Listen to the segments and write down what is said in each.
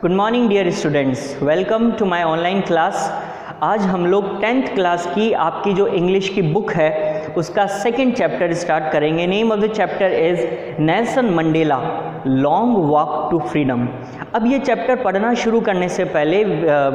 Good morning dear students, welcome to my online class. आज हम लोग 10th क्लास की आपकी जो इंग्लिश की बुक है उसका सेकंड चैप्टर स्टार्ट करेंगे। Name of the chapter is Nelson Mandela long walk to freedom. अब ये चैप्टर पढ़ना शुरू करने से पहले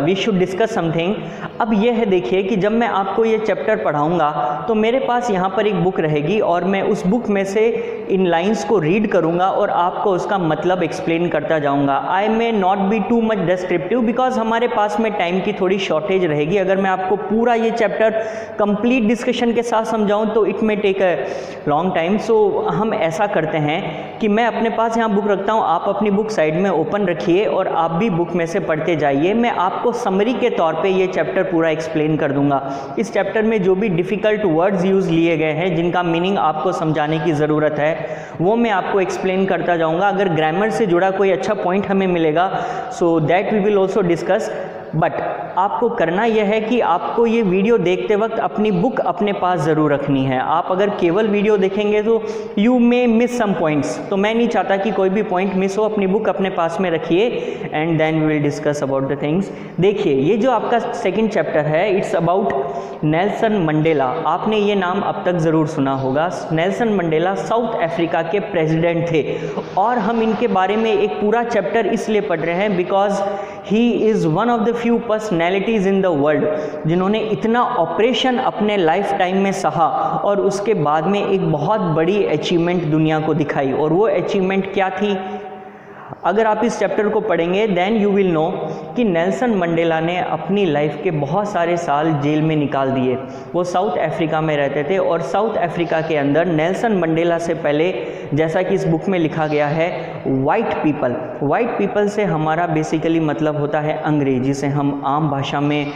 वी शुड डिस्कस समथिंग। अब ये है, देखिए कि जब मैं आपको ये चैप्टर पढ़ाऊंगा तो मेरे पास यहाँ पर एक बुक रहेगी और मैं उस बुक में से इन लाइंस को रीड करूँगा और आपको उसका मतलब एक्सप्लेन करता जाऊँगा। I may not be too much descriptive because हमारे पास में टाइम की थोड़ी शॉर्टेज रहेगी। अगर मैं आपको पूरा ये चैप्टर कंप्लीट डिस्कशन के साथ समझाऊँ तो it may take a long time. So हम ऐसा करते हैं कि मैं अपने पास यहाँ बुक रखता हूँ, आप अपनी बुक साइड में ओपन रखिए और आप भी बुक में से पढ़ते जाइए। मैं आपको समरी के तौर पे ये चैप्टर पूरा एक्सप्लेन कर दूंगा। इस चैप्टर में जो भी डिफ़िकल्ट वर्ड्स यूज़ लिए गए हैं जिनका मीनिंग आपको समझाने की ज़रूरत है वो मैं आपको एक्सप्लेन करता जाऊंगा। अगर ग्रामर से जुड़ा कोई अच्छा पॉइंट हमें मिलेगा so that we will also discuss. But आपको करना यह है कि आपको ये वीडियो देखते वक्त अपनी बुक अपने पास ज़रूर रखनी है। आप अगर केवल वीडियो देखेंगे तो you may miss some points, तो मैं नहीं चाहता कि कोई भी पॉइंट मिस हो। अपनी बुक अपने पास में रखिए and then we will discuss about the things. देखिए, ये जो आपका सेकंड चैप्टर है इट्स अबाउट नेल्सन मंडेला। आपने ये नाम अब तक ज़रूर सुना होगा। नेल्सन मंडेला साउथ अफ्रीका के प्रेसिडेंट थे और हम इनके बारे में एक पूरा चैप्टर इसलिए पढ़ रहे हैं because he is one of the few personalities in the world जिन्होंने इतना ऑपरेशन अपने लाइफ टाइम में सहा और उसके बाद में एक बहुत बड़ी अचीवमेंट दुनिया को दिखाई। और वो अचीवमेंट क्या थी? अगर आप इस चैप्टर को पढ़ेंगे देन यू विल नो कि नेल्सन मंडेला ने अपनी लाइफ के बहुत सारे साल जेल में निकाल दिए। वो साउथ अफ्रीका में रहते थे और साउथ अफ्रीका के अंदर नेल्सन मंडेला से पहले, जैसा कि इस बुक में लिखा गया है, वाइट पीपल से हमारा बेसिकली मतलब होता है अंग्रेज, जिसे हम आम भाषा में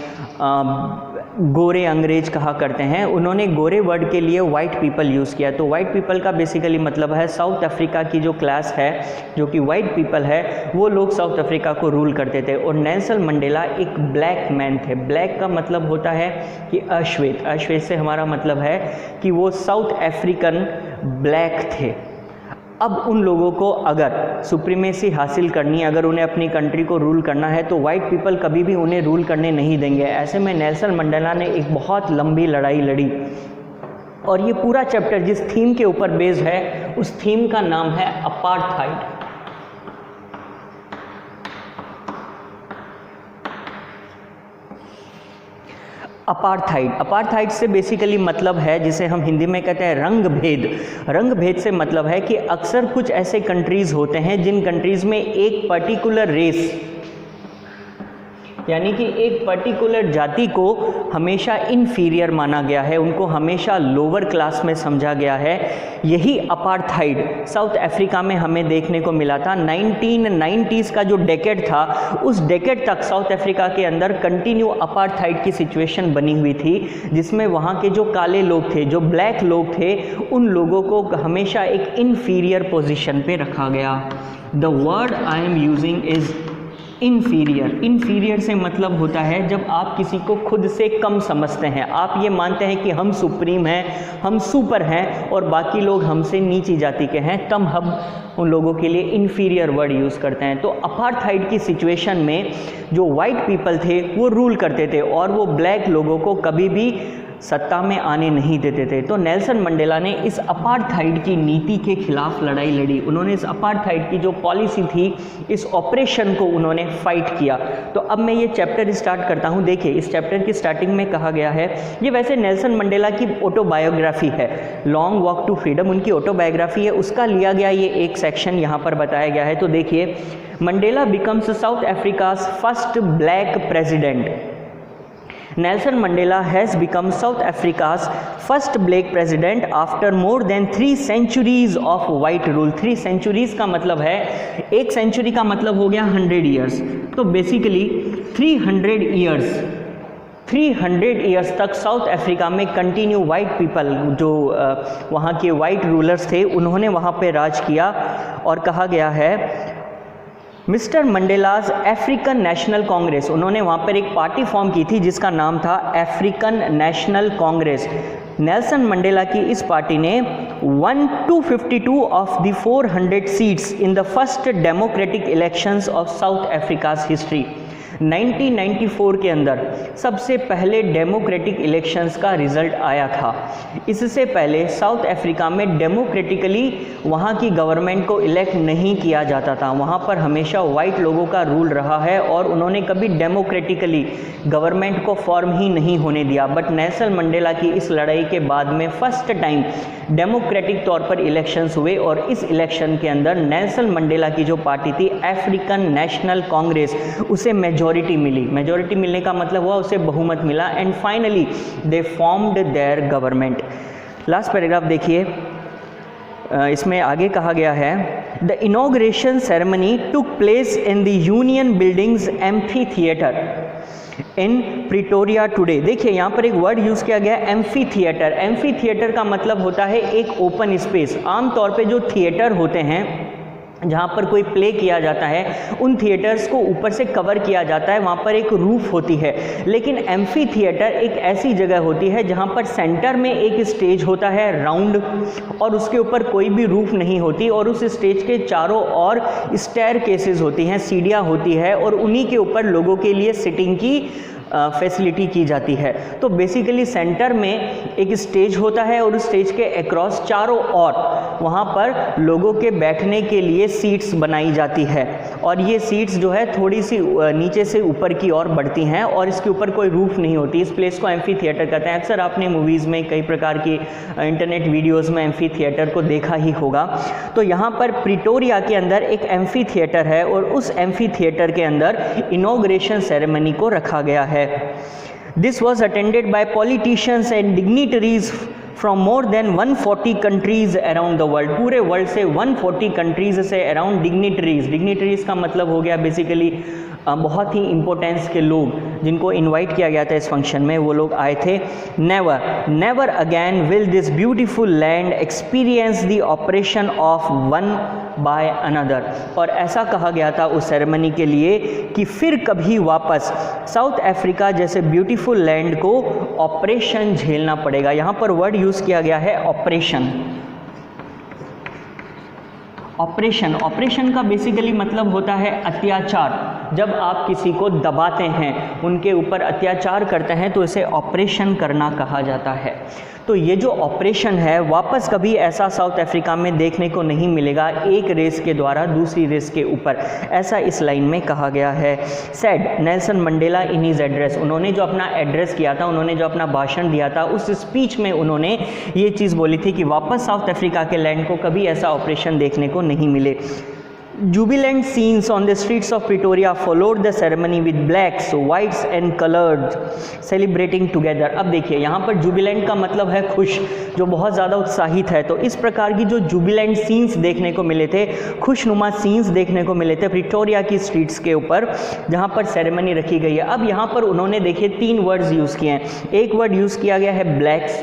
गोरे अंग्रेज कहा करते हैं। उन्होंने गोरे वर्ड के लिए वाइट पीपल यूज़ किया। तो वाइट पीपल का बेसिकली मतलब है साउथ अफ्रीका की जो क्लास है, जो कि वाइट पीपल है, वो लोग साउथ अफ्रीका को रूल करते थे। और नेल्सन मंडेला एक ब्लैक मैन थे। ब्लैक का मतलब होता है कि अश्वेत। अश्वेत से हमारा मतलब है कि वो साउथ अफ्रीकन ब्लैक थे। अब उन लोगों को अगर सुप्रीमेसी हासिल करनी है, अगर उन्हें अपनी कंट्री को रूल करना है तो वाइट पीपल कभी भी उन्हें रूल करने नहीं देंगे। ऐसे में नेल्सन मंडेला ने एक बहुत लंबी लड़ाई लड़ी और ये पूरा चैप्टर जिस थीम के ऊपर बेस्ड है उस थीम का नाम है अपार्थाइड। अपार्थाइड से बेसिकली मतलब है, जिसे हम हिंदी में कहते हैं रंग भेद। रंग भेद से मतलब है कि अक्सर कुछ ऐसे कंट्रीज़ होते हैं जिन कंट्रीज़ में एक पर्टिकुलर रेस यानी कि एक पर्टिकुलर जाति को हमेशा इन्फीरियर माना गया है, उनको हमेशा लोअर क्लास में समझा गया है। यही अपार्थाइड साउथ अफ्रीका में हमें देखने को मिला था। 1990s का जो डेकेड था उस डेकेड तक साउथ अफ्रीका के अंदर कंटिन्यू अपार्थाइड की सिचुएशन बनी हुई थी, जिसमें वहाँ के जो काले लोग थे, जो ब्लैक लोग थे, उन लोगों को हमेशा एक इन्फीरियर पोजीशन पे रखा गया। The word I am using is inferior. Inferior से मतलब होता है जब आप किसी को खुद से कम समझते हैं, आप ये मानते हैं कि हम सुप्रीम हैं, हम सुपर हैं और बाकी लोग हमसे नीची जाति के हैं, तब हम उन लोगों के लिए इन्फीरियर वर्ड यूज़ करते हैं। तो अपार्थाइड की सिचुएशन में जो वाइट पीपल थे वो रूल करते थे और वो ब्लैक लोगों को कभी भी सत्ता में आने नहीं देते थे। तो नेल्सन मंडेला ने इस अपार्थाइड की नीति के खिलाफ लड़ाई लड़ी। उन्होंने इस अपार्थाइड की जो पॉलिसी थी, इस ऑपरेशन को उन्होंने फाइट किया। तो अब मैं ये चैप्टर स्टार्ट करता हूँ। देखिए, इस चैप्टर की स्टार्टिंग में कहा गया है, ये वैसे नेल्सन मंडेला की ऑटोबायोग्राफी है, लॉन्ग वॉक टू फ्रीडम उनकी ऑटोबायोग्राफी है, उसका लिया गया ये एक सेक्शन यहाँ पर बताया गया है। तो देखिए, Mandela becomes south Africa's first black president. Nelson Mandela has become South Africa's first black president after more than 3 centuries of white rule। 3 centuries का मतलब है, एक सेंचुरी का मतलब हो गया 100 years। तो बेसिकली 300 years तक साउथ अफ्रीका में कंटिन्यू वाइट पीपल, जो वहाँ के वाइट रूलर्स थे, उन्होंने वहाँ पे राज किया। और कहा गया है mister Mandela's African National Congress, उन्होंने वहाँ पर एक पार्टी फॉर्म की थी जिसका नाम था African National Congress. Nelson Mandela की इस पार्टी ने 152 of the 400 seats in the first democratic elections of South Africa's history. 1994 के अंदर सबसे पहले डेमोक्रेटिक इलेक्शंस का रिजल्ट आया था। इससे पहले साउथ अफ्रीका में डेमोक्रेटिकली वहाँ की गवर्नमेंट को इलेक्ट नहीं किया जाता था, वहाँ पर हमेशा वाइट लोगों का रूल रहा है और उन्होंने कभी डेमोक्रेटिकली गवर्नमेंट को फॉर्म ही नहीं होने दिया। बट नेल्सन मंडेला की इस लड़ाई के बाद में फर्स्ट टाइम डेमोक्रेटिक तौर पर इलेक्शंस हुए और इस इलेक्शन के अंदर नेल्सन मंडेला की जो पार्टी थी अफ्रीकन नेशनल कांग्रेस, उसे मेजॉरिटी मिली। मेजॉरिटी मिलने का मतलब हुआ उसे बहुमत मिला and finally they formed there government. Last paragraph देखिए, इसमें आगे कहा गया है the inauguration ceremony took place in the Union buildings amphi theatre in Pretoria today. देखिए यहाँ पर एक वर्ड यूज़ किया गया एम्फी थिएटर। एम्फी थिएटर का मतलब होता है एक ओपन स्पेस। आमतौर पे जो थिएटर होते हैं जहाँ पर कोई प्ले किया जाता है उन थिएटर्स को ऊपर से कवर किया जाता है, वहाँ पर एक रूफ होती है। लेकिन एम्फी थिएटर एक ऐसी जगह होती है जहाँ पर सेंटर में एक स्टेज होता है राउंड और उसके ऊपर कोई भी रूफ नहीं होती और उस स्टेज के चारों ओर स्टेयर केसेस होती हैं, सीढ़ियाँ होती है और उन्हीं के ऊपर लोगों के लिए सिटिंग की फैसिलिटी की जाती है। तो बेसिकली सेंटर में एक स्टेज होता है और उस स्टेज के अक्रॉस चारों ओर वहाँ पर लोगों के बैठने के लिए सीट्स बनाई जाती है और ये सीट्स जो है थोड़ी सी नीचे से ऊपर की ओर बढ़ती हैं और इसके ऊपर कोई रूफ नहीं होती। इस प्लेस को एम्फी थिएटर कहते हैं। अक्सर आपने मूवीज़ में कई प्रकार की इंटरनेट वीडियोज़ में एम्फी थिएटर को देखा ही होगा। तो यहाँ पर प्रिटोरिया के अंदर एक एम्फी थिएटर है और उस एम्फी थिएटर के अंदर इनॉग्रेशन सेरेमनी को रखा गया है। This was attended by politicians and dignitaries from more than 140 countries around the world। पूरे वर्ल्ड से 140 कंट्रीज से अराउंड डिग्निटरीज का मतलब हो गया बेसिकली बहुत ही इंपॉर्टेंस के लोग जिनको इनवाइट किया गया था इस फंक्शन में, वो लोग आए थे। Never again will this beautiful land experience the operation of one by another. और ऐसा कहा गया था उस सेरेमनी के लिए कि फिर कभी वापस साउथ अफ्रीका जैसे ब्यूटीफुल लैंड को ऑपरेशन झेलना पड़ेगा। यहाँ पर वर्ड यूज़ किया गया है ऑपरेशन। ऑपरेशन का बेसिकली मतलब होता है अत्याचार। जब आप किसी को दबाते हैं, उनके ऊपर अत्याचार करते हैं तो इसे ऑपरेशन करना कहा जाता है। तो ये जो ऑपरेशन है वापस कभी ऐसा साउथ अफ्रीका में देखने को नहीं मिलेगा, एक रेस के द्वारा दूसरी रेस के ऊपर, ऐसा इस लाइन में कहा गया है। Said Nelson Mandela in his address, उन्होंने जो अपना एड्रेस किया था, उन्होंने जो अपना भाषण दिया था, उस स्पीच में उन्होंने ये चीज़ बोली थी कि वापस साउथ अफ्रीका के लैंड को कभी ऐसा ऑपरेशन देखने को नहीं मिले। Jubilant scenes on the streets of Pretoria followed the ceremony with blacks, whites and colored celebrating together। अब देखिए यहाँ पर jubilant का मतलब है खुश, जो बहुत ज़्यादा उत्साहित है। तो इस प्रकार की जो jubilant scenes देखने को मिले थे, खुशनुमा scenes देखने को मिले थे प्रिटोरिया की स्ट्रीट्स के ऊपर जहाँ पर सेरेमनी रखी गई है। अब यहाँ पर उन्होंने देखिए 3 वर्ड्स यूज़ किए हैं। एक वर्ड यूज़ किया गया है ब्लैक्स,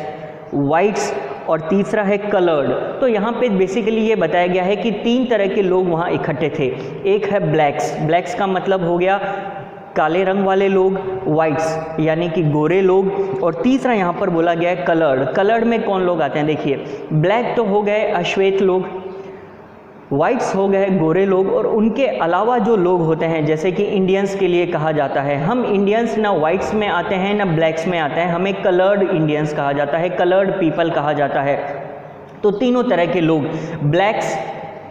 वाइट्स और तीसरा है कलर्ड। तो यहाँ पे बेसिकली ये बताया गया है कि 3 तरह के लोग वहाँ इकट्ठे थे। एक है ब्लैक्स का मतलब हो गया काले रंग वाले लोग, वाइट्स यानी कि गोरे लोग, और तीसरा यहाँ पर बोला गया है कलर्ड में कौन लोग आते हैं देखिए, ब्लैक तो हो गए अश्वेत लोग, वाइट्स हो गए गोरे लोग, और उनके अलावा जो लोग होते हैं जैसे कि इंडियंस के लिए कहा जाता है, हम इंडियंस ना वाइट्स में आते हैं ना ब्लैक्स में आते हैं, हमें कलर्ड इंडियंस कहा जाता है, कलर्ड पीपल कहा जाता है। तो तीनों तरह के लोग, ब्लैक्स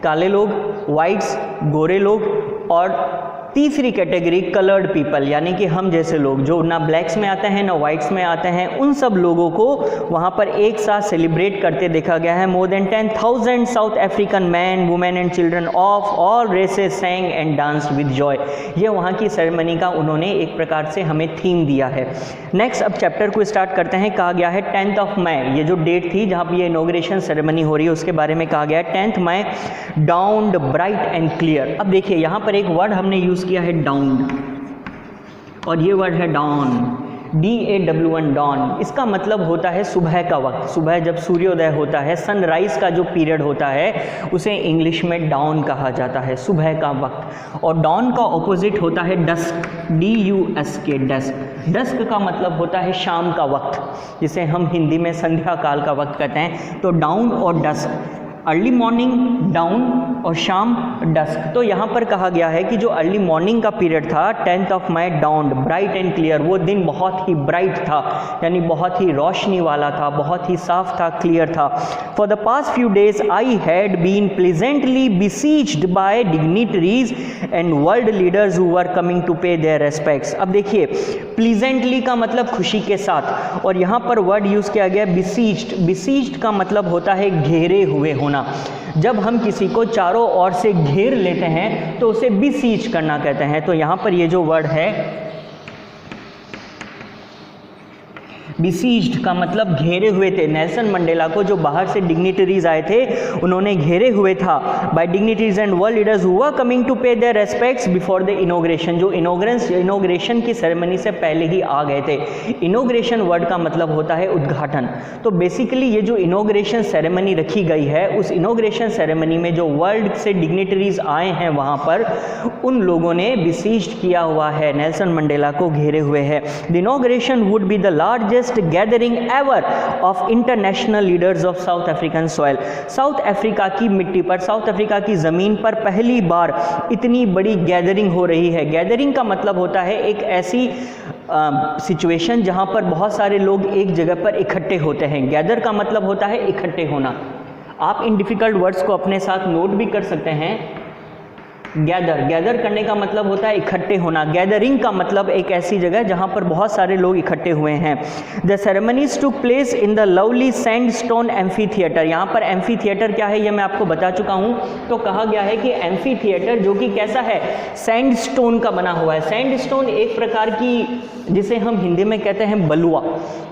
काले लोग, वाइट्स गोरे लोग, और तीसरी कैटेगरी कलर्ड पीपल यानी कि हम जैसे लोग जो ना ब्लैक्स में आते हैं ना वाइट्स में आते हैं, उन सब लोगों को वहाँ पर एक साथ सेलिब्रेट करते देखा गया है। More than 10,000 South African man, women and children of all races sang and danced with joy. ये वहाँ की सेरेमनी का उन्होंने एक प्रकार से हमें थीम दिया है। नेक्स्ट अब चैप्टर को स्टार्ट करते हैं। कहा गया है 10 मई, ये जो डेट थी जहाँ पर ये इनॉग्रेशन सेरेमनी हो रही है उसके बारे में कहा गया है। 10 मई डाउन्ड ब्राइट एंड क्लियर। अब देखिए यहाँ पर एक वर्ड हमने यूज़ किया है डाउन्ड, और ये वर्ड है डाउन। DAWN डॉन, इसका मतलब होता है सुबह का वक्त, सुबह जब सूर्योदय होता है, सनराइज का जो पीरियड होता है उसे इंग्लिश में डाउन कहा जाता है, सुबह का वक्त। और डाउन का ऑपोजिट होता है डस्क, DUSK डस्क। डस्क का मतलब होता है शाम का वक्त, जिसे हम हिंदी में संध्या काल का वक्त कहते हैं। तो डाउन और डस्क, अर्ली मॉर्निंग डाउन और शाम डस्क। तो यहाँ पर कहा गया है कि जो अर्ली मॉर्निंग का पीरियड था 10th of May dawned bright and clear, वो दिन बहुत ही ब्राइट था, यानी बहुत ही रोशनी वाला था, बहुत ही साफ था, क्लियर था। For the past few days I had been pleasantly besieged by dignitaries and world leaders who were coming to pay their respects. अब देखिए, प्लीजेंटली का मतलब खुशी के साथ, और यहाँ पर वर्ड यूज किया गया बिसीज्ड। बिसीज्ड का मतलब होता है घेरे हुए होना। जब हम किसी को चारों ओर से घेर लेते हैं तो उसे बिसीज करना कहते हैं। तो यहां पर ये जो वर्ड है बिसीज्ड का मतलब घेरे हुए थे। नेल्सन मंडेला को जो बाहर से डिग्निटरीज आए थे उन्होंने घेरे हुए था, by dignitaries and world leaders who were coming to pay their respects before the inauguration, जो इनॉग्रेशन की सेरेमनी से पहले ही आ गए थे। इनॉग्रेशन वर्ड का मतलब होता है उद्घाटन। तो बेसिकली ये जो इनॉग्रेशन सेरेमनी रखी गई है, उस इनॉग्रेशन सेरेमनी में जो वर्ल्ड से डिग्निटरीज आए हैं वहाँ पर, उन लोगों ने बिसीज्ड किया हुआ है, नेल्सन मंडेला को घेरे हुए है। The inauguration would be the largest gathering ever of international leaders of South African soil। South Africa की मिट्टी पर, साउथ अफ्रीका की ज़मीन पर पहली बार इतनी बड़ी गैदरिंग हो रही है। गैदरिंग का मतलब होता है एक ऐसी सिचुएशन जहां पर बहुत सारे लोग एक जगह पर इकट्ठे होते हैं। गैदर का मतलब होता है इकट्ठे होना। आप इन डिफ़िकल्ट वर्ड्स को अपने साथ नोट भी कर सकते हैं। गैदर करने का मतलब होता है इकट्ठे होना। गैदरिंग का मतलब एक ऐसी जगह जहां पर बहुत सारे लोग इकट्ठे हुए हैं। The ceremonies took place in the lovely sandstone amphi theatre. यहाँ पर एम्फी थिएटर क्या है ये मैं आपको बता चुका हूँ। तो कहा गया है कि एम्फी थिएटर जो कि कैसा है, सैंडस्टोन का बना हुआ है। सैंडस्टोन एक प्रकार की, जिसे हम हिंदी में कहते हैं बलुआ,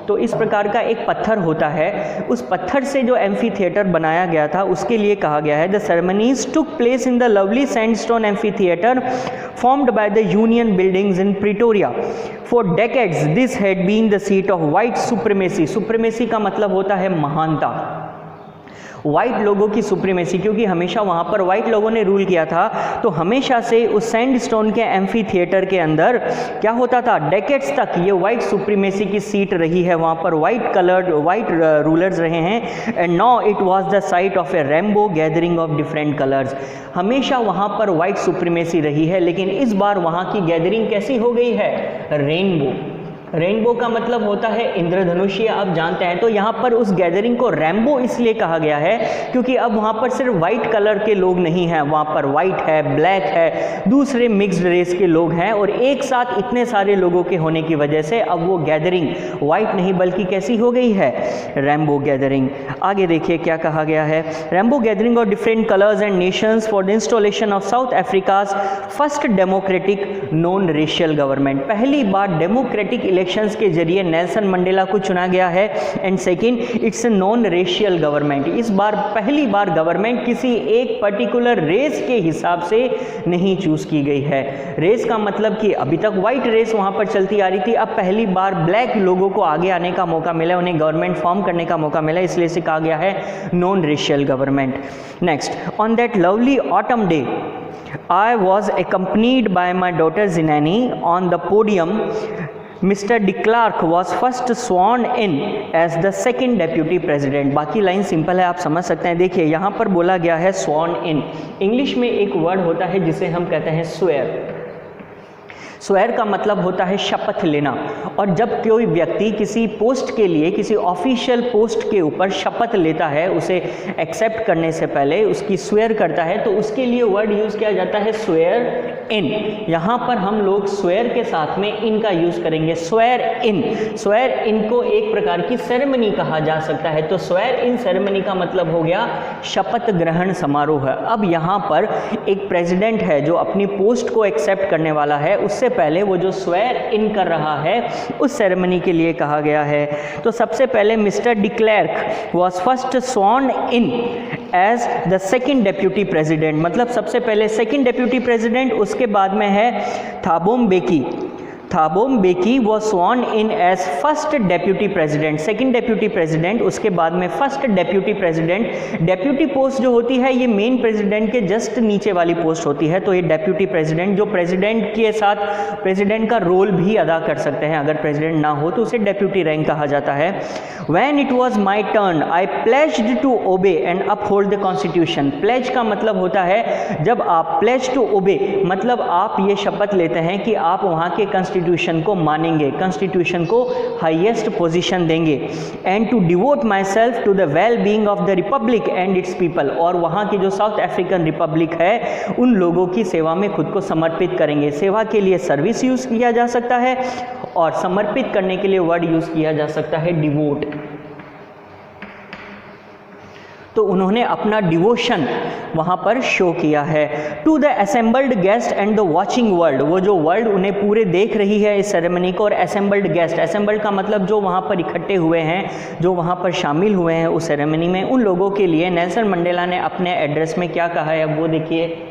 तो इस प्रकार का एक पत्थर होता है। उस पत्थर से जो एम्फी थिएटर बनाया गया था उसके लिए कहा गया है the ceremonies took place in the lovely sandstone amphitheatre formed by the Union buildings in Pretoria. For decades this had been the seat of white supremacy। supremacy का मतलब होता है महानता, वाइट लोगों की सुप्रीमेसी, क्योंकि हमेशा वहाँ पर वाइट लोगों ने रूल किया था। तो हमेशा से उस सैंडस्टोन के एम्फी थिएटर के अंदर क्या होता था, डेकेड्स तक ये वाइट सुप्रीमेसी की सीट रही है। वहाँ पर वाइट रूलर्स रहे हैं। And now it was the site of A rainbow gathering of different colours. हमेशा वहाँ पर वाइट सुप्रीमेसी रही है, लेकिन इस बार वहाँ की गैदरिंग कैसी हो गई है, रेनबो। रेनबो का मतलब होता है इंद्रधनुषीय, आप जानते हैं। तो यहाँ पर उस गैदरिंग को रेनबो इसलिए कहा गया है क्योंकि अब वहाँ पर सिर्फ वाइट कलर के लोग नहीं हैं, वहाँ पर वाइट है, ब्लैक है, दूसरे मिक्स्ड रेस के लोग हैं, और एक साथ इतने सारे लोगों के होने की वजह से अब वो गैदरिंग वाइट नहीं बल्कि कैसी हो गई है, रेनबो गैदरिंग। आगे देखिए क्या कहा गया है, rainbow gathering of different colours and Nations for the installation of south Africa's first democratic non racial government. पहली बार डेमोक्रेटिक इलेक्शंस के जरिए नेल्सन मंडेला को चुना गया है। And second, it's a non racial government. इस बार पहली बार गवर्नमेंट किसी एक पर्टिकुलर रेस के हिसाब से नहीं चूज की गई है। रेस का मतलब कि अभी तक वाइट रेस वहां पर चलती आ रही थी, अब पहली बार ब्लैक लोगों को आगे आने का मौका मिला, उन्हें गवर्नमेंट फॉर्म करने का मौका मिला, इसलिए इसे कहा गया है non racial government. Next, on that lovely autumn day I was accompanied by my daughter Zinani on the podium. Mr. de Klerk was first sworn in as the second deputy president। बाकी line simple है, आप समझ सकते हैं। देखिए यहाँ पर बोला गया है sworn in। इंग्लिश में एक वर्ड होता है जिसे हम कहते हैं swear। स्वेर का मतलब होता है शपथ लेना, और जब कोई व्यक्ति किसी पोस्ट के लिए, किसी ऑफिशियल पोस्ट के ऊपर शपथ लेता है, उसे एक्सेप्ट करने से पहले उसकी स्वेर करता है, तो उसके लिए वर्ड यूज किया जाता है स्वेर इन। यहाँ पर हम लोग स्वेर के साथ में इन का यूज करेंगे, स्वेर इन। स्वेर इन को एक प्रकार की सेरेमनी कहा जा सकता है। तो स्वेर इन सेरेमनी का मतलब हो गया शपथ ग्रहण समारोह। अब यहाँ पर एक प्रेसिडेंट है जो अपनी पोस्ट को एक्सेप्ट करने वाला है, उससे पहले वो जो स्वेर इन कर रहा है उस सेरेमनी के लिए कहा गया है। तो सबसे पहले mister de Klerk was first sworn in as the second deputy president, मतलब सबसे पहले सेकंड डेप्यूटी प्रेसिडेंट, उसके बाद में है Thabo Mbeki. Thabo Mbeki was sworn in as first deputy president, second deputy president, उसके बाद में first deputy president. Deputy post जो होती है ये मेन प्रेसिडेंट के जस्ट नीचे वाली पोस्ट होती है, तो ये डेप्यूटी प्रेसिडेंट जो प्रेसिडेंट के साथ प्रेसिडेंट का रोल भी अदा कर सकते हैं, अगर प्रेसिडेंट ना हो तो उसे डेप्यूटी रैंक कहा जाता है। When it was my turn I pledged to obey and uphold the constitution. Pledge का मतलब होता है जब आप प्लेज टू ओबे मतलब आप ये शपथ लेते हैं कि आप वहाँ के कॉन्स्टिट्यूशन को मानेंगे, कॉन्स्टिट्यूशन को हाईएस्ट पोजीशन देंगे। And to devote myself to the well being of the republic and its people, और वहाँ की जो साउथ अफ्रीकन रिपब्लिक है उन लोगों की सेवा में खुद को समर्पित करेंगे। सेवा के लिए सर्विस यूज़ किया जा सकता है और समर्पित करने के लिए वर्ड यूज़ किया जा सकता है डिवोट। तो उन्होंने अपना डिवोशन वहाँ पर शो किया है। To the assembled guest and the watching world, वो जो वर्ल्ड उन्हें पूरे देख रही है इस सेरेमनी को, और असेंबल्ड गेस्ट, असेंबल्ड का मतलब जो वहाँ पर इकट्ठे हुए हैं, जो वहाँ पर शामिल हुए हैं उस सेरेमनी में, उन लोगों के लिए नेल्सन मंडेला ने अपने एड्रेस में क्या कहा है, अब वो देखिए।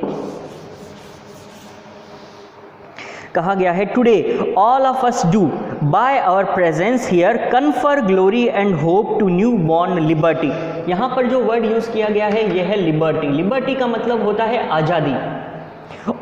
कहा गया है today all of us do by our presence here confer glory and hope to new born liberty. यहाँ पर जो वर्ड यूज़ किया गया है यह है लिबर्टी। लिबर्टी का मतलब होता है आज़ादी,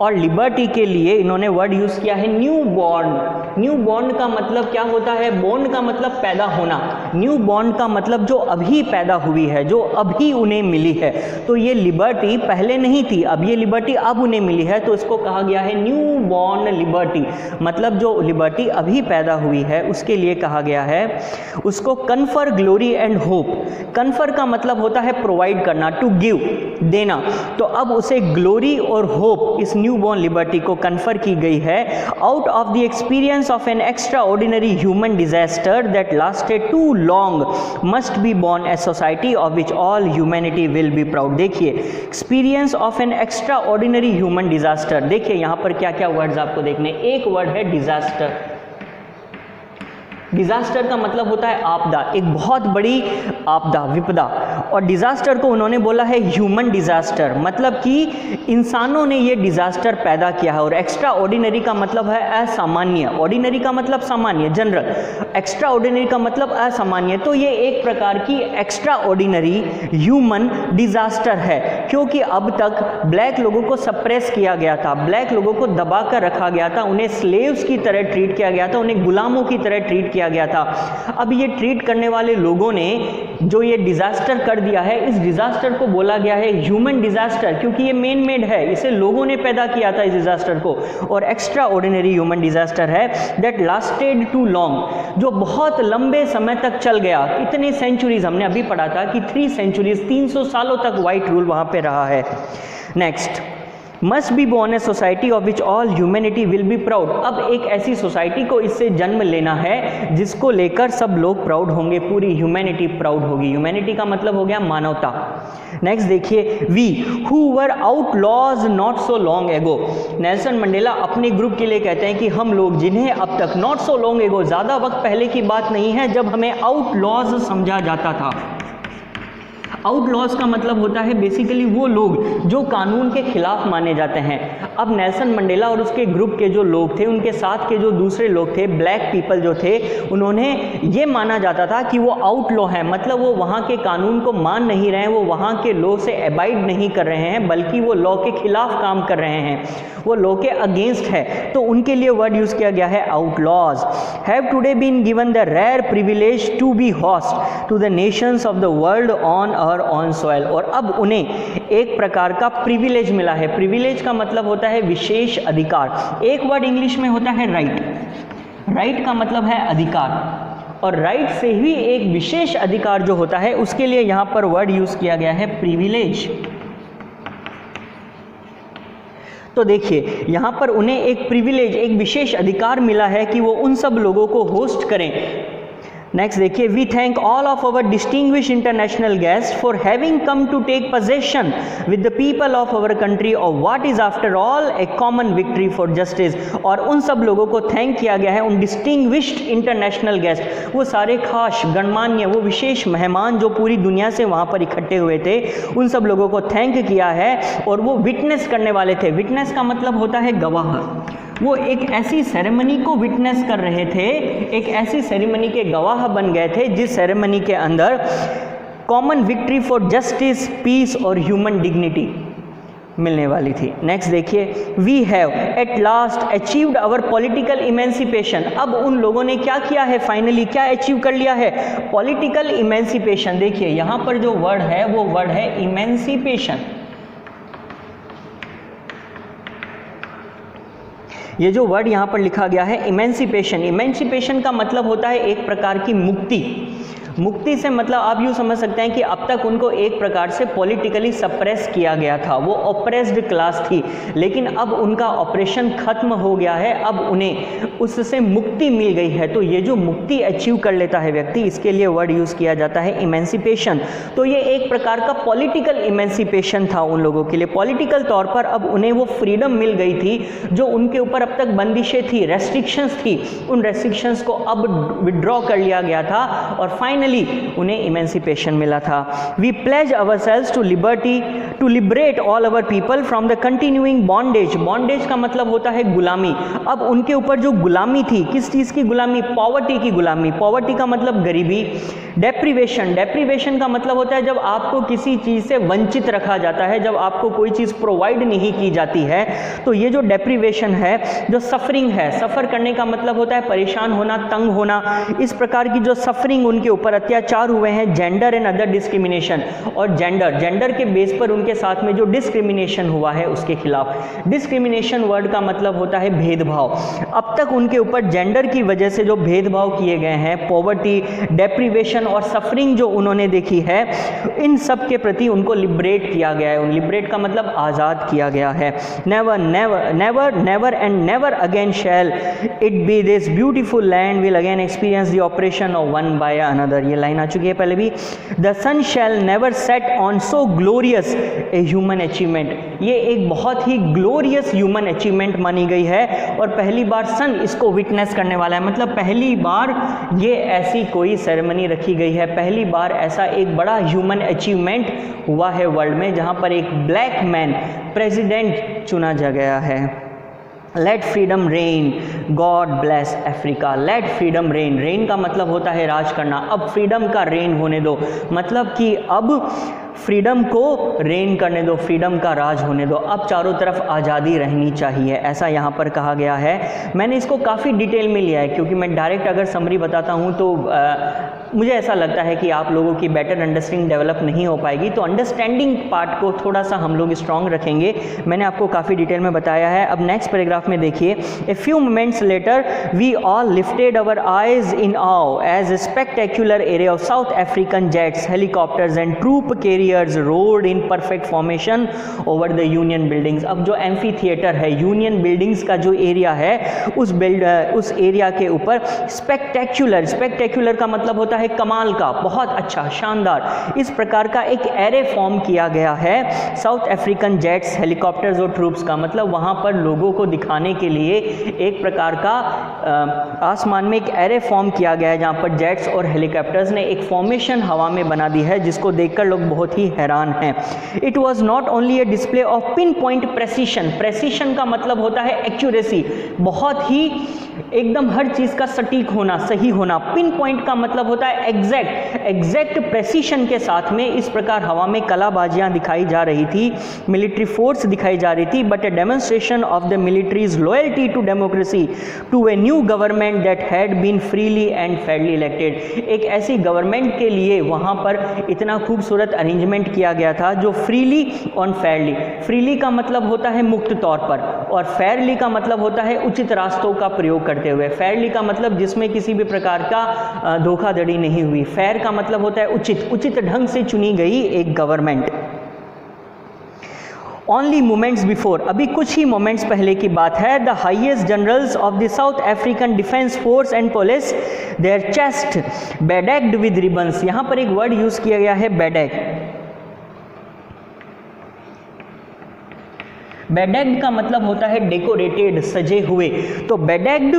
और लिबर्टी के लिए इन्होंने वर्ड यूज़ किया है न्यू बॉर्न। न्यू बॉर्न का मतलब क्या होता है, बॉर्न का मतलब पैदा होना, न्यू बॉर्न का मतलब जो अभी पैदा हुई है, जो अभी उन्हें मिली है। तो ये लिबर्टी पहले नहीं थी, अब ये लिबर्टी अब उन्हें मिली है, तो इसको कहा गया है न्यू बॉर्न लिबर्टी। मतलब जो लिबर्टी अभी पैदा हुई है उसके लिए कहा गया है। उसको confer glory and hope, confer का मतलब होता है प्रोवाइड करना, टू गिव, देना। तो अब उसे ग्लोरी और होप इस न्यू बॉर्न लिबर्टी को कन्फर की गई है out of the experience of an extraordinary human disaster that lasted too long must be born a society of which all humanity will be proud. देखिए experience of an extraordinary human disaster, देखिए यहाँ पर क्या क्या words आपको देखने। एक word है डिजास्टर। डिजास्टर का मतलब होता है आपदा, एक बहुत बड़ी आपदा, विपदा। और डिजास्टर को उन्होंने बोला है ह्यूमन डिजास्टर, मतलब कि इंसानों ने ये डिजास्टर पैदा किया है। और एक्स्ट्रा ऑर्डिनरी का मतलब है असामान्य, ऑर्डिनरी का मतलब सामान्य, जनरल, एक्स्ट्रा ऑर्डिनरी का मतलब असामान्य। तो ये एक प्रकार की एक्स्ट्रा ऑर्डिनरी ह्यूमन डिजास्टर है, क्योंकि अब तक ब्लैक लोगों को सप्रेस किया गया था, ब्लैक लोगों को दबा कर रखा गया था, उन्हें स्लेव्स की तरह ट्रीट किया गया था, उन्हें गुलामों की तरह ट्रीट किया गया था। अब ये ट्रीट करने वाले लोगों ने जो ये डिजास्टर कर दिया है, इस डिजास्टर को बोला गया है ह्यूमन डिजास्टर, क्योंकि ये मैन मेड है, इसे लोगों ने पैदा किया था इस डिजास्टर को। और एक्स्ट्रा ऑर्डिनरी ह्यूमन डिजास्टर है दैट लास्टेड टू लॉन्ग, जो बहुत लंबे समय तक चल गया। कितने सेंचुरीज, हमने अभी पढ़ा था कि 3 सेंचुरीज, 300 सालों तक व्हाइट रूल वहां पे रहा है। Next, must be born a society of which all humanity will be proud. अब एक ऐसी सोसाइटी को इससे जन्म लेना है जिसको लेकर सब लोग प्राउड होंगे, पूरी ह्यूमैनिटी प्राउड होगी। ह्यूमैनिटी का मतलब हो गया मानवता। नेक्स्ट देखिए, we who were outlaws not so long ago. Nelson Mandela अपने ग्रुप के लिए कहते हैं कि हम लोग जिन्हें अब तक, नॉट सो लॉन्ग एगो, ज़्यादा वक्त पहले की बात नहीं है जब हमें आउटलॉज समझा जाता था। आउटलॉज का मतलब होता है बेसिकली वो लोग जो कानून के खिलाफ माने जाते हैं। अब नेल्सन मंडेला और उसके ग्रुप के जो लोग थे, उनके साथ के जो दूसरे लोग थे, ब्लैक पीपल जो थे, उन्होंने ये माना जाता था कि वो आउटलॉ हैं, मतलब वो वहाँ के कानून को मान नहीं रहे हैं, वो वहाँ के लॉ से अबाइड नहीं कर रहे हैं, बल्कि वो लॉ के खिलाफ काम कर रहे हैं, वो लॉ के अगेंस्ट है। तो उनके लिए वर्ड यूज़ किया गया है outlaws. Have today been given the rare privilege to be host to the nations of the world on on soil. और अब उन्हें एक प्रकार का प्रिविलेज मिला है। प्रिविलेज का मतलब होता है विशेष अधिकार। एक वर्ड इंग्लिश में होता है राइट, राइट का मतलब है अधिकार, और राइट से ही एक विशेष अधिकार जो होता है उसके लिए यहां पर वर्ड यूज किया गया है प्रिविलेज। तो देखिए यहां पर उन्हें एक प्रिविलेज, एक विशेष अधिकार मिला है कि वो उन सब लोगों को होस्ट करें। नेक्स्ट देखिए, we thank all of our distinguished international guest for having come to take possession with the people of our country of what is after all a common victory for justice. और उन सब लोगों को thank किया गया है, उन distinguished international guest, वो सारे खास गणमान्य, वो विशेष मेहमान जो पूरी दुनिया से वहाँ पर इकट्ठे हुए थे, उन सब लोगों को थैंक किया है। और वो विटनेस करने वाले थे। विटनेस का मतलब होता है गवाह, वो एक ऐसी सेरेमनी को विटनेस कर रहे थे, एक ऐसी सेरेमनी के गवाह बन गए थे जिस सेरेमनी के अंदर common victory for justice, peace और ह्यूमन डिग्निटी मिलने वाली थी। नेक्स्ट देखिए, we have at last achieved our political emancipation. अब उन लोगों ने क्या किया है, फाइनली क्या अचीव कर लिया है, पॉलिटिकल इमेंसिपेशन। देखिए यहाँ पर जो वर्ड है वो वर्ड है इमेंसिपेशन। ये जो वर्ड यहाँ पर लिखा गया है इमेंसिपेशन, इमेंसिपेशन का मतलब होता है एक प्रकार की मुक्ति। मुक्ति से मतलब आप यूँ समझ सकते हैं कि अब तक उनको एक प्रकार से पॉलिटिकली सप्रेस किया गया था, वो ऑप्रेस्ड क्लास थी, लेकिन अब उनका ऑपरेशन खत्म हो गया है, अब उन्हें उससे मुक्ति मिल गई है। तो ये जो मुक्ति अचीव कर लेता है व्यक्ति, इसके लिए वर्ड यूज़ किया जाता है इमेंसिपेशन। तो ये एक प्रकार का पॉलिटिकल इमेंसिपेशन था उन लोगों के लिए। पॉलिटिकल तौर पर अब उन्हें वो फ्रीडम मिल गई थी जो उनके ऊपर अब तक बंदिशें थी, रेस्ट्रिक्शंस थी, उन रेस्ट्रिक्शंस को अब विड्रॉ कर लिया गया था और फाइनली उन्हें इमेंसिपेशन मिला था। We pledge ourselves to liberty to liberate all our people from the continuing bondage. Bondage का मतलब होता है गुलामी। अब उनके ऊपर जो गुलामी थी, किस चीज़ की गुलामी, पॉवर्टी की गुलामी। पॉवर्टी का मतलब गरीबी। डेप्रीवेशन, डेप्रीवेशन का मतलब होता है जब आपको किसी चीज़ से वंचित रखा जाता है, जब आपको कोई चीज़ प्रोवाइड नहीं की जाती है, तो ये जो डेप्रीवेशन है, जो सफरिंग है, सफ़र करने का मतलब होता है परेशान होना, तंग होना, इस प्रकार की जो सफरिंग उनके ऊपर अत्याचार हुए हैं। जेंडर एंड अदर डिस्क्रिमिनेशन, और जेंडर के बेस पर उनके साथ में जो डिस्क्रिमिनेशन हुआ है उसके खिलाफ। डिस्क्रिमिनेशन वर्ड का मतलब होता है भेदभाव। अब तक उनके ऊपर जेंडर की वजह से जो भेदभाव किए गए हैं, पॉवर्टी, डेप्रीवेशन और सफरिंग जो उन्होंने देखी है, इन सब के प्रति उनको लिबरेट किया गया है। लिबरेट का मतलब आज़ाद किया गया है। Never never never never and never again shall it be this beautiful land will again experience the operation of one by another. ये लाइन आ चुकी है पहले भी। The sun shall never set on so glorious a human achievement. ये एक बहुत ही glorious human achievement मानी गई है और पहली बार सन इसको विटनेस करने वाला है। मतलब पहली बार ये ऐसी कोई सेरेमनी रखी गई है, पहली बार ऐसा एक बड़ा ह्यूमन अचीवमेंट हुआ है वर्ल्ड में जहाँ पर एक ब्लैक मैन प्रेसिडेंट चुना जा गया है। Let freedom reign, God bless Africa. Let freedom reign, reign का मतलब होता है राज करना। अब फ्रीडम का रेन होने दो, मतलब कि अब फ्रीडम को रेन करने दो, फ्रीडम का राज होने दो। अब चारों तरफ आज़ादी रहनी चाहिए, ऐसा यहाँ पर कहा गया है। मैंने इसको काफ़ी डिटेल में लिया है क्योंकि मैं डायरेक्ट अगर समरी बताता हूँ तो मुझे ऐसा लगता है कि आप लोगों की बेटर अंडरस्टैंडिंग डेवलप नहीं हो पाएगी। तो अंडरस्टैंडिंग पार्ट को थोड़ा सा हम लोग स्ट्रॉन्ग रखेंगे। मैंने आपको काफ़ी डिटेल में बताया है। अब नेक्स्ट पैराग्राफ में देखिए, a few moments later we all lifted our eyes in awe as a spectacular array of South African jets, helicopters and troop carriers roared in perfect formation over the Union Buildings. अब जो amphitheatre है, Union Buildings का जो area है, उस area के ऊपर spectacular, spectacular का मतलब होता है कमाल का, बहुत अच्छा, शानदार, इस प्रकार का एक एरे फॉर्म किया गया है साउथ अफ्रीकन जेट्स, हेलीकॉप्टर्स और ट्रूप्स का। मतलब वहाँ पर लोगों को दिखाने के लिए एक प्रकार का आसमान में एक एरे फॉर्म किया गया है जहाँ पर जेट्स और हेलीकॉप्टर्स ने एक फॉर्मेशन हवा में बना दी है जिसको देखकर लोग बहुत ही हैरान हैं। It was not only A display of pin point precision. Precision का मतलब होता है एक्यूरेसी, बहुत ही एकदम हर चीज़ का सटीक होना, सही होना। पिन पॉइंट का मतलब होता है एग्जैक्ट, एग्जैक्ट प्रेसिशन के साथ में इस प्रकार हवा में कलाबाजियाँ दिखाई जा रही थी, मिलिट्री फोर्स दिखाई जा रही थी। But a demonstration of the military's loyalty to democracy to a new government that had been freely and fairly elected. एक ऐसी गवर्नमेंट के लिए वहाँ पर इतना खूबसूरत अरेंजमेंट किया गया था जो फ्रीली और फेयरली, फ्रीली का मतलब होता है मुक्त तौर पर और फेयरली का मतलब होता है उचित रास्तों का प्रयोग करते हुए। फेयरली का मतलब जिसमें किसी भी प्रकार का धोखाधड़ी नहीं हुई। फेयर का मतलब होता है उचित, उचित ढंग से चुनी गई एक गवर्नमेंट। ओनली मोमेंट्स बिफोर, अभी कुछ ही मोमेंट्स पहले की बात है, the highest generals of the South African Defence Force and police their chest bedecked with ribbons. यहाँ पर एक वर्ड यूज किया गया है बेडेक। बेडेक्ड का मतलब होता है डेकोरेटेड, सजे हुए। तो बेडेक्ड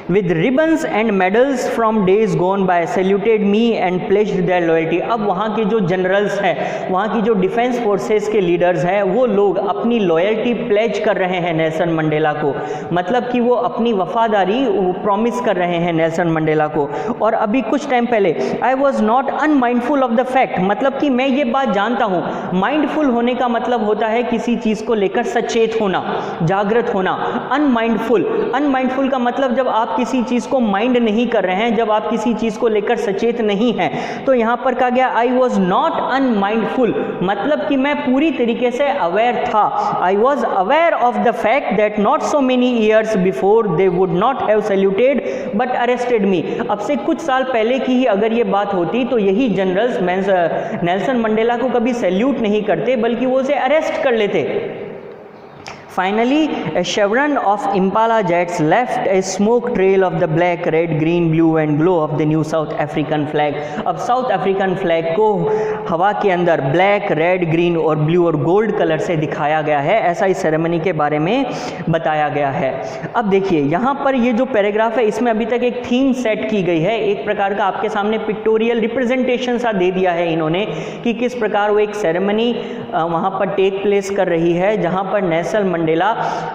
with ribbons and medals from days gone by saluted me and pledged their loyalty। अब वहाँ के जो जनरल्स हैं, वहाँ की जो डिफेंस फोर्सेस के लीडर्स हैं, वो लोग अपनी लॉयल्टी प्लेज कर रहे हैं नेल्सन मंडेला को, मतलब कि वो अपनी वफादारी प्रॉमिस कर रहे हैं नेल्सन मंडेला को। और अभी कुछ टाइम पहले I was not unmindful of the fact, मतलब कि मैं ये बात जानता हूँ, माइंडफुल होने का मतलब होता है किसी चीज़ को लेकर सचेत होना, जागृत होना। अनमाइंडफुल का मतलब जब आप किसी चीज़ को माइंड नहीं कर रहे हैं, जब आप किसी चीज़ को लेकर सचेत नहीं हैं। तो यहाँ पर कहा गया आई वॉज नॉट अनमाइंडफुल, मतलब कि मैं पूरी तरीके से अवेयर था। I was aware of the fact that not so many years before they would not have saluted but arrested me. अब से कुछ साल पहले की ही अगर ये बात होती तो यही जनरल्स नेल्सन मंडेला को कभी सैल्यूट नहीं करते, बल्कि वो उसे अरेस्ट कर लेते। Finally, a chevron of Impala jets left a smoke trail of the black, red, green, blue and glow of the new South African flag। अब साउथ अफ्रीकन फ्लैग को हवा के अंदर ब्लैक, रेड, ग्रीन और blue और gold colour से दिखाया गया है, ऐसा इस सेरेमनी के बारे में बताया गया है। अब देखिए यहाँ पर ये जो पैराग्राफ है, इसमें अभी तक एक थीम सेट की गई है, एक प्रकार का आपके सामने पिक्टोरियल रिप्रेजेंटेशन सा दे दिया है इन्होंने कि किस प्रकार वो एक सेरेमनी वहाँ पर टेक प्लेस कर रही है, जहाँ पर नेल्सन मंडेला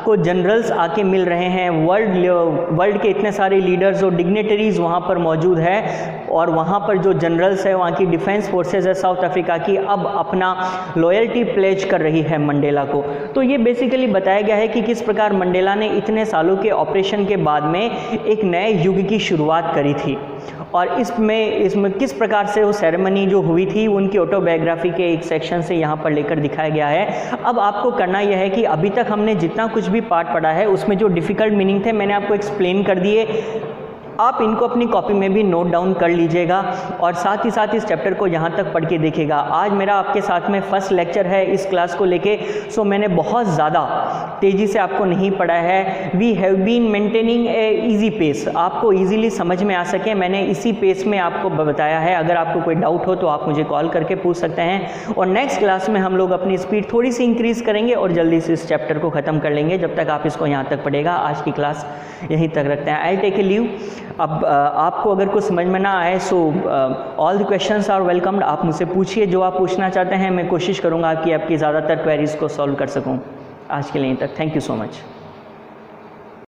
को जनरल्स आके मिल रहे हैं। वर्ल्ड के इतने सारे लीडर्स और डिग्नेटरीज वहाँ पर मौजूद है, और वहाँ पर जो जनरल्स है, वहाँ की डिफेंस फोर्सेस है साउथ अफ्रीका की, अब अपना लॉयल्टी प्लेज कर रही है मंडेला को। तो ये बेसिकली बताया गया है कि किस प्रकार मंडेला ने इतने सालों के ऑपरेशन के बाद में एक नए युग की शुरुआत करी थी, और इसमें किस प्रकार से वो सेरेमनी जो हुई थी उनकी ऑटोबायोग्राफी के एक सेक्शन से यहाँ पर लेकर दिखाया गया है। अब आपको करना यह है कि अभी तक हमने जितना कुछ भी पार्ट पढ़ा है उसमें जो डिफ़िकल्ट मीनिंग थे मैंने आपको एक्सप्लेन कर दिए, आप इनको अपनी कॉपी में भी नोट डाउन कर लीजिएगा, और साथ ही साथ इस चैप्टर को यहाँ तक पढ़ के देखिएगा। आज मेरा आपके साथ में फर्स्ट लेक्चर है इस क्लास को लेके, सो मैंने बहुत ज़्यादा तेज़ी से आपको नहीं पढ़ा है। We have been maintaining a easy pace, आपको ईजीली समझ में आ सके मैंने इसी पेस में आपको बताया है। अगर आपको कोई डाउट हो तो आप मुझे कॉल करके पूछ सकते हैं, और नेक्स्ट क्लास में हम लोग अपनी स्पीड थोड़ी सी इंक्रीज़ करेंगे और जल्दी से इस चैप्टर को ख़त्म कर लेंगे। जब तक आप इसको यहाँ तक पढ़ेगा, आज की क्लास यहीं तक रखते हैं। I take a leave. अब आपको अगर कुछ समझ में ना आए, so all the questions are welcomed, आप मुझसे पूछिए जो आप पूछना चाहते हैं, मैं कोशिश करूँगा कि आपकी ज़्यादातर क्वेरीज़ को सॉल्व कर सकूँ। आज के लिए तक, थैंक यू सो मच।